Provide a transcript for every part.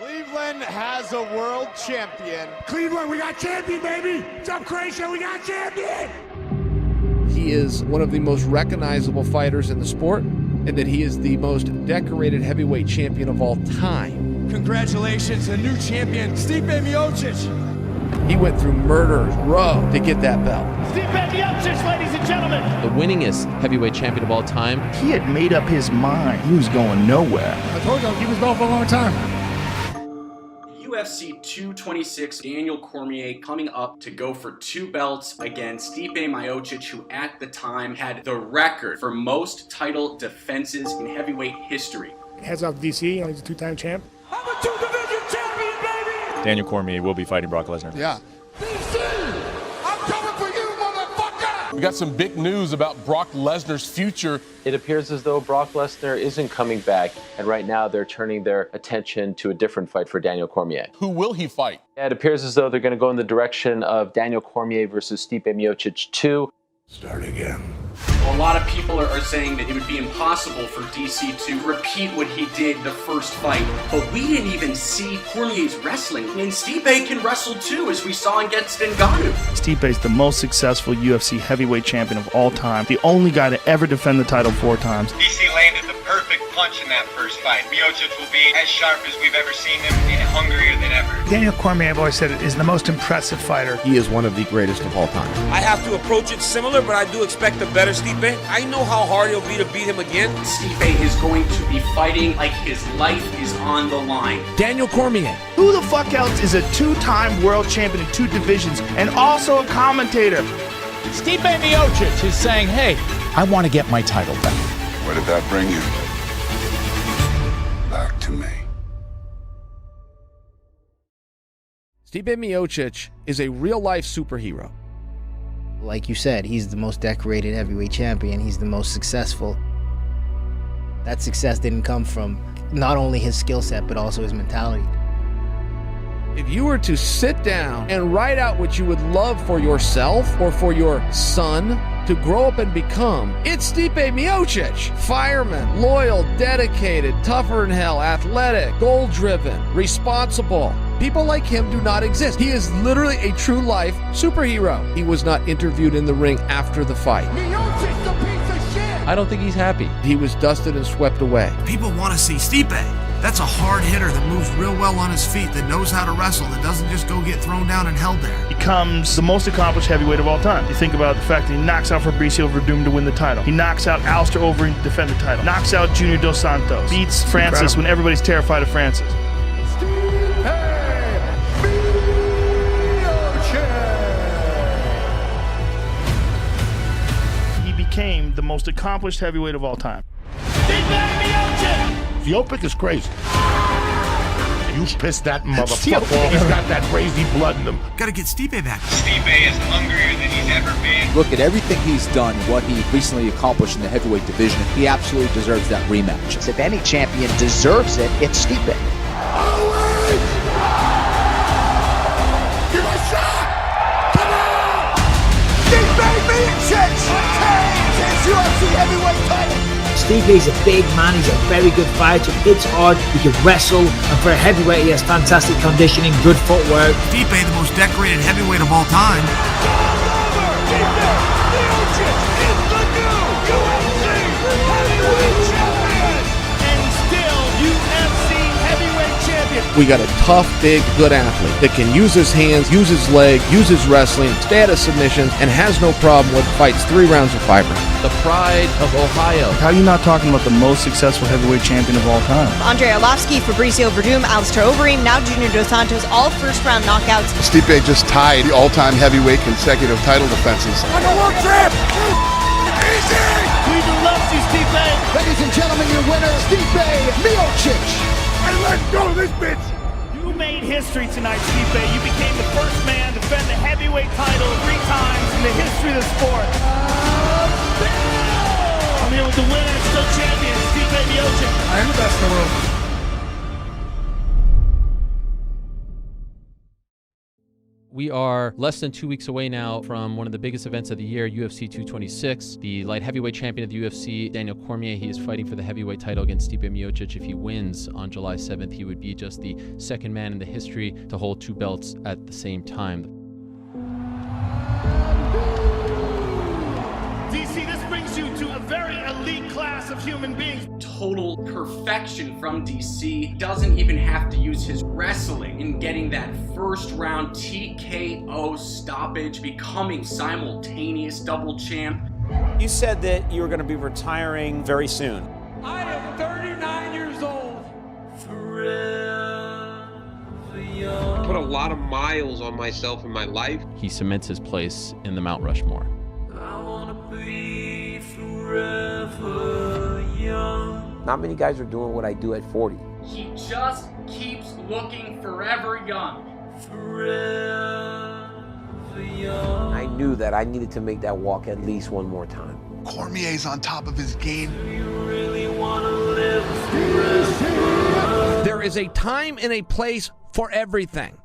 Cleveland has a world champion. Cleveland, we got champion, baby! What's up, Croatia? We got champion! He is one of the most recognizable fighters in the sport, and that he is the most decorated heavyweight champion of all time. Congratulations, a new champion, Stipe Miocic. He went through murder row to get that belt. Stipe Miocic, ladies and gentlemen. The winningest heavyweight champion of all time. He had made up his mind. He was going nowhere. I told you I'll keep his belt for a long time. UFC 226, Daniel Cormier coming up to go for 2 belts against Stipe Miocic, who at the time had the record for most title defenses in heavyweight history. Heads off DC, he's a 2-time champ. I'm a 2-division champion, baby! Daniel Cormier will be fighting Brock Lesnar. Yeah. DC! I'm coming for you, motherfucker! We got some big news about Brock Lesnar's future. It appears as though Brock Lesnar isn't coming back, and right now they're turning their attention to a different fight for Daniel Cormier. Who will he fight? It appears as though they're going to go in the direction of Daniel Cormier versus Stipe Miocic 2. Start again. Well, a lot of people are saying that it would be impossible for DC to repeat what he did the first fight, but we didn't even see Cormier's wrestling. I mean, Stipe can wrestle too, as we saw against Ngannou. Stipe is the most successful UFC heavyweight champion of all time. The only guy to ever defend the title 4 times. DC landed the perfect punch in that first fight. Miocic will be as sharp as we've ever seen him and hungrier than ever. Daniel Cormier, I've always said it, is the most impressive fighter. He is one of the greatest of all time. I have to approach it similar, but I do expect a better Stipe. I know how hard it'll be to beat him again. Stipe is going to be fighting like his life is on the line. Daniel Cormier. Who the fuck else is a 2-time world champion in 2 divisions and also a commentator? Stipe Miocic is saying, hey, I want to get my title back. Where did that bring you? Back to me. Stipe Miocic is a real-life superhero. Like you said, he's the most decorated heavyweight champion. He's the most successful. That success didn't come from not only his skill set, but also his mentality. If you were to sit down and write out what you would love for yourself or for your son to grow up and become, it's Stipe Miocic. Fireman, loyal, dedicated, tougher than hell, athletic, goal-driven, responsible. People like him do not exist. He is literally a true life superhero. He was not interviewed in the ring after the fight. Miocic's a piece of shit! I don't think he's happy. He was dusted and swept away. People want to see Stipe. That's a hard hitter that moves real well on his feet, that knows how to wrestle, that doesn't just go get thrown down and held there. Becomes the most accomplished heavyweight of all time. You think about the fact that he knocks out Fabricio Verdum to win the title. He knocks out Alistair Overeem to defend the title. Knocks out Junior Dos Santos. Beats Francis when everybody's terrified of Francis. He became the most accomplished heavyweight of all time. Stipe The Opic is crazy. You pissed that motherfucker off. He's got that crazy blood in him. Gotta get Stipe back. Stipe is hungrier than he's ever been. Look at everything he's done, what he recently accomplished in the heavyweight division. He absolutely deserves that rematch. If any champion deserves it, it's Stipe. Give a shot! Come on! Stipe Miocic retains his UFC heavyweight title. Stipe is a big man, he's a very good fighter, hits hard, he can wrestle, and for a heavyweight he has fantastic conditioning, good footwork. Stipe, the most decorated heavyweight of all time. We got a tough, big, good athlete that can use his hands, use his leg, use his wrestling, stay out of submissions, and has no problem with fights 3 rounds or 5 rounds. The pride of Ohio. How are you not talking about the most successful heavyweight champion of all time? Andrei Arlovski, Fabricio Verdum, Alistair Overeem, now Junior Dos Santos, all first-round knockouts. Stipe just tied the all-time heavyweight consecutive title defenses. Like a world champ! Easy! Cleveland loves you, Stipe. Ladies and gentlemen, your winner, Stipe Miocic. And let's go this bitch! You made history tonight, Stipe. You became the first man to defend the heavyweight title 3 times in the history of the sport. I'm here with the winner and still champion, Stipe Miocic. I am the best in the world. We are less than 2 weeks away now from one of the biggest events of the year, UFC 226. The light heavyweight champion of the UFC, Daniel Cormier, he is fighting for the heavyweight title against Stipe Miocic. If he wins on July 7th, he would be just the second man in the history to hold 2 belts at the same time. DC, this brings you to a very elite class of human beings. Total perfection from DC. Doesn't even have to use his wrestling in getting that first round TKO stoppage, becoming simultaneous double champ. You said that you were going to be retiring very soon. I am 39 years old. I put a lot of miles on myself in my life. He cements his place in the Mount Rushmore. Not many guys are doing what I do at 40. He just keeps looking forever young. I knew that I needed to make that walk at least one more time. Cormier's on top of his game. There is a time and a place for everything.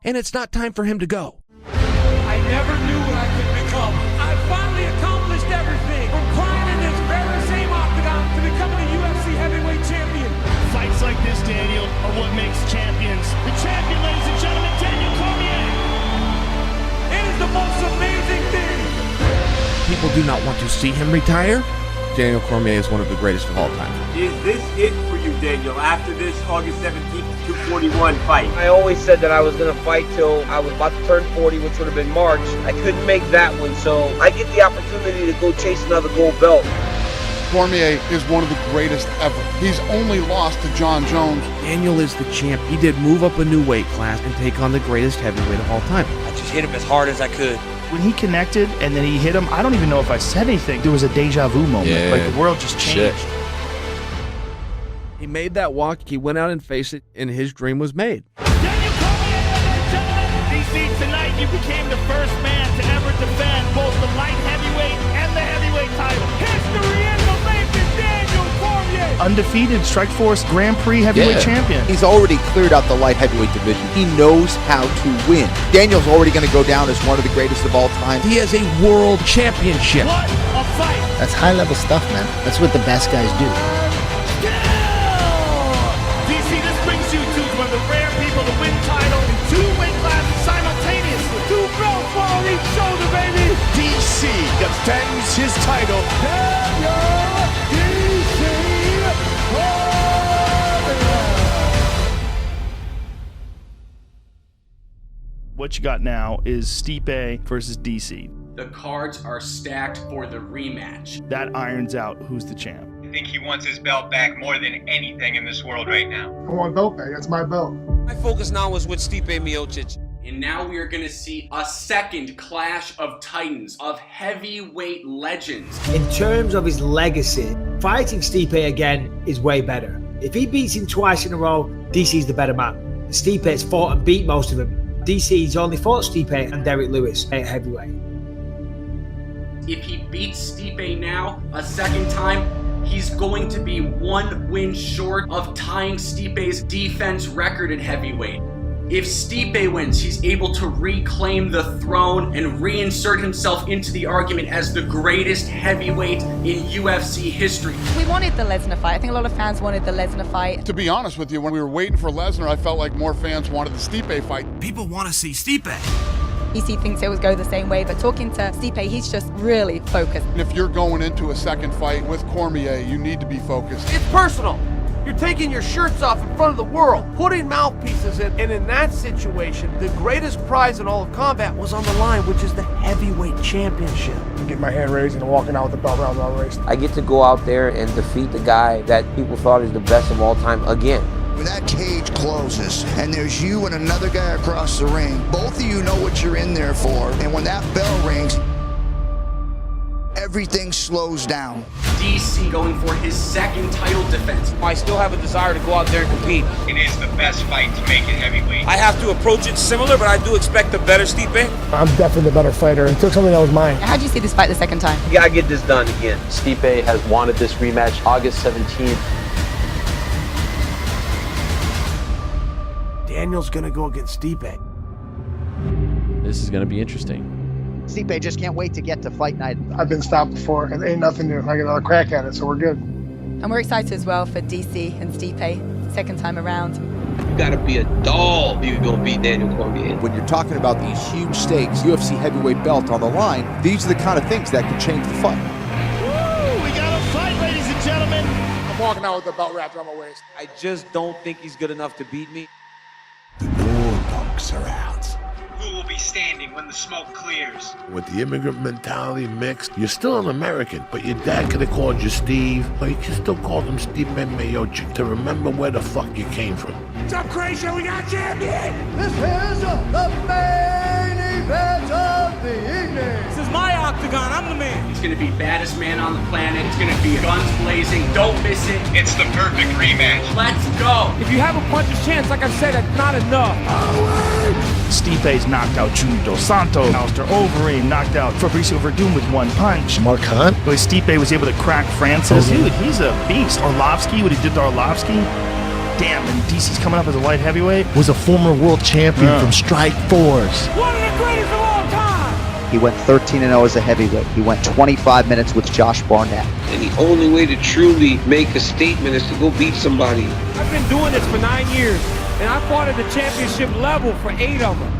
And it's not time for him to go. I never knew what I could become. I finally accomplished everything. From crying in this very same octagon to becoming a UFC heavyweight champion. Fights like this, Daniel, are what makes champions. The champion, ladies and gentlemen, Daniel Cormier. It is the most amazing thing. People do not want to see him retire. Daniel Cormier is one of the greatest of all time. Is this it for you, Daniel, after this August 17th 241 fight? I always said that I was going to fight till I was about to turn 40, which would have been March. I couldn't make that one, so I get the opportunity to go chase another gold belt. Cormier is one of the greatest ever. He's only lost to John Jones. Daniel is the champ. He did move up a new weight class and take on the greatest heavyweight of all time. I just hit him as hard as I could. When he connected and then he hit him, I don't even know if I said anything. There was a deja vu moment. Yeah. Like the world just changed. Shit. He made that walk, he went out and faced it, and his dream was made. Daniel Cormier, DC, tonight you became the first man to ever defend both the light heavyweight and the heavyweight title. History in the making, Daniel Cormier. Undefeated Strikeforce Grand Prix heavyweight champion. He's already cleared out the light heavyweight division. He knows how to win. Daniel's already going to go down as one of the greatest of all time. He has a world championship. What a fight! That's high-level stuff, man. That's what the best guys do. DC, this brings you to one of the rare people to win title in 2 weight classes simultaneously. 2 belts on each shoulder, baby. DC defends his title. Daniel DC What you got now is Stipe versus DC. The cards are stacked for the rematch. That irons out who's the champ. I think he wants his belt back more than anything in this world right now. I want belt back. That's my belt. My focus now is with Stipe Miocic. And now we are going to see a second clash of titans, of heavyweight legends. In terms of his legacy, fighting Stipe again is way better. If he beats him twice in a row, DC's the better man. Stipe has fought and beat most of them. DC's only fought Stipe and Derek Lewis at heavyweight. If he beats Stipe now a second time, he's going to be 1 win short of tying Stipe's defense record at heavyweight. If Stipe wins, he's able to reclaim the throne and reinsert himself into the argument as the greatest heavyweight in UFC history. We wanted the Lesnar fight. I think a lot of fans wanted the Lesnar fight. To be honest with you, when we were waiting for Lesnar, I felt like more fans wanted the Stipe fight. People want to see Stipe. DC thinks it would go the same way, but talking to Stipe, he's just really focused. And if you're going into a second fight with Cormier, you need to be focused. It's personal. You're taking your shirts off in front of the world, putting mouthpieces in, and in that situation, the greatest prize in all of combat was on the line, which is the heavyweight championship. Get my hand raised and walking out with the belt around my waist. I get to go out there and defeat the guy that people thought is the best of all time again. When that cage closes and there's you and another guy across the ring, both of you know what you're in there for. And when that bell rings, everything slows down. DC going for his second title defense. I still have a desire to go out there and compete. It is the best fight to make it heavyweight. I have to approach it similar, but I do expect a better Stipe. I'm definitely the better fighter. He took something that was mine. How do you see this fight the second time? You gotta get this done again. Stipe has wanted this rematch August 17th. Daniel's gonna go against Stipe. This is going to be interesting. Stipe just can't wait to get to fight night. I've been stopped before, and ain't nothing new. I get another crack at it, so we're good. And we're excited as well for DC and Stipe, second time around. You gotta be a dog if you're gonna beat Daniel Cormier. When you're talking about these huge stakes, UFC heavyweight belt on the line, these are the kind of things that can change the fight. Woo! We got a fight, ladies and gentlemen. I'm walking out with the belt wrapped around my waist. I just don't think he's good enough to beat me. The war dogs are out. Who will be standing when the smoke clears? With the immigrant mentality mixed, you're still an American, but your dad could have called you Steve, or you can still call him Stipe Miocic to remember where the fuck you came from. What's up, Croatia? We got champion! This is the main event of the evening. This is my octagon. I'm the man. He's going to be baddest man on the planet. It's going to be guns blazing. Don't miss it. It's the perfect rematch. Let's go. If you have a puncher's chance, like I've said, that's not enough. Stipe's knocked out Junior Dos Santos. Alistair Overeem knocked out Fabricio Verdum with one punch. Mark Hunt? Stipe was able to crack Francis. Dude, he's a beast. Arlovsky, what he did to Arlovsky. Damn, and DC's coming up as a light heavyweight. Was a former world champion from Strike Force. One of the greatest of all time. He went 13-0 as a heavyweight. He went 25 minutes with Josh Barnett. And the only way to truly make a statement is to go beat somebody. I've been doing this for 9 years, and I fought at the championship level for 8 of them.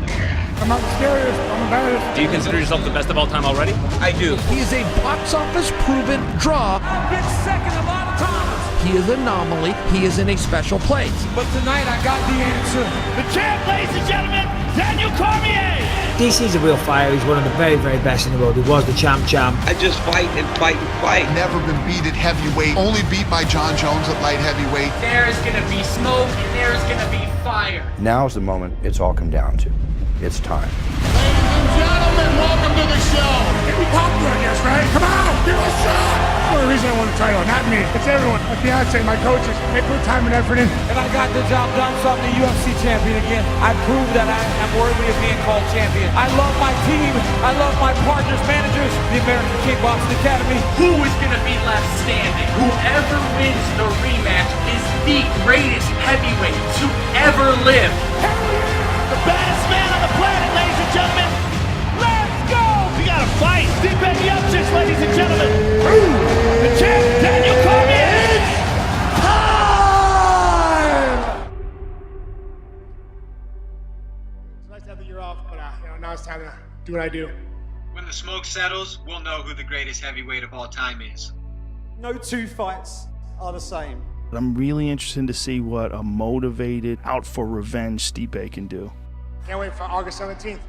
I'm not mysterious. I'm embarrassed. Do you consider yourself the best of all time already? I do. He is a box office proven draw. I've been second a lot of times. He is an anomaly. He is in a special place. But tonight I got the answer. The champ, ladies and gentlemen, Daniel Cormier. DC's a real fighter. He's one of the very, very best in the world. He was the champ. I just fight and fight and fight. Never been beat at heavyweight. Only beat by John Jones at light heavyweight. There is going to be smoke and there is going to be fire. Now's the moment it's all come down to. It's time. Ladies and gentlemen, welcome to the show. Get me popular, I guess, right? Come on, give it a shot. The only reason I won the title, not me. It's everyone. My fiance, my coaches. They put time and effort in. And I got the job done, so I'm the UFC champion again. I proved that I am worthy of being called champion. I love my team. I love my partners, managers, the American Kickboxing Academy. Who is going to be left standing? Whoever wins the rematch is the greatest heavyweight to ever live. The baddest man on the planet, ladies and gentlemen. Let's go! We got a fight. Stipe Miocic, ladies and gentlemen. The champ, Daniel Cormier. Time! It's nice to have the year off, but now it's time to do what I do. When the smoke settles, we'll know who the greatest heavyweight of all time is. No two fights are the same. I'm really interested to see what a motivated, out for revenge Stipe can do. Can't wait for August 17th.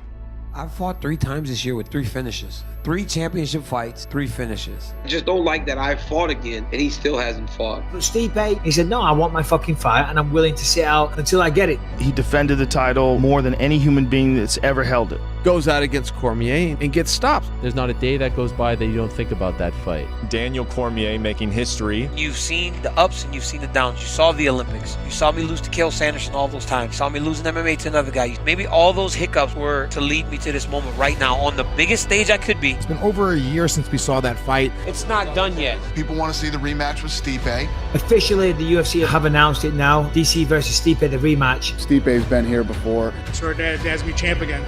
I've fought 3 times this year with 3 finishes. 3 championship fights, 3 finishes. I just don't like that I fought again and he still hasn't fought. But Stipe, he said, no, I want my fucking fight and I'm willing to sit out until I get it. He defended the title more than any human being that's ever held it. Goes out against Cormier and gets stopped. There's not a day that goes by that you don't think about that fight. Daniel Cormier making history. You've seen the ups and you've seen the downs. You saw the Olympics. You saw me lose to Cael Sanderson all those times. You saw me lose in MMA to another guy. Maybe all those hiccups were to lead me to this moment right now on the biggest stage I could be. It's been over a year since we saw that fight. It's not done yet. People want to see the rematch with Stipe. Officially, the UFC have announced it now. DC versus Stipe, the rematch. Stipe's been here before. Sure, Dad's me champ again.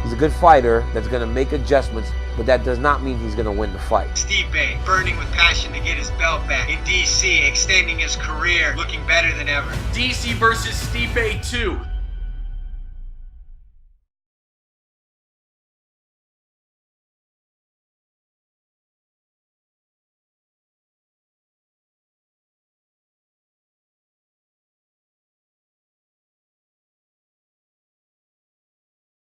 He's a good fighter that's going to make adjustments, but that does not mean he's going to win the fight. Stipe, burning with passion to get his belt back. In DC, extending his career, looking better than ever. DC versus Stipe 2.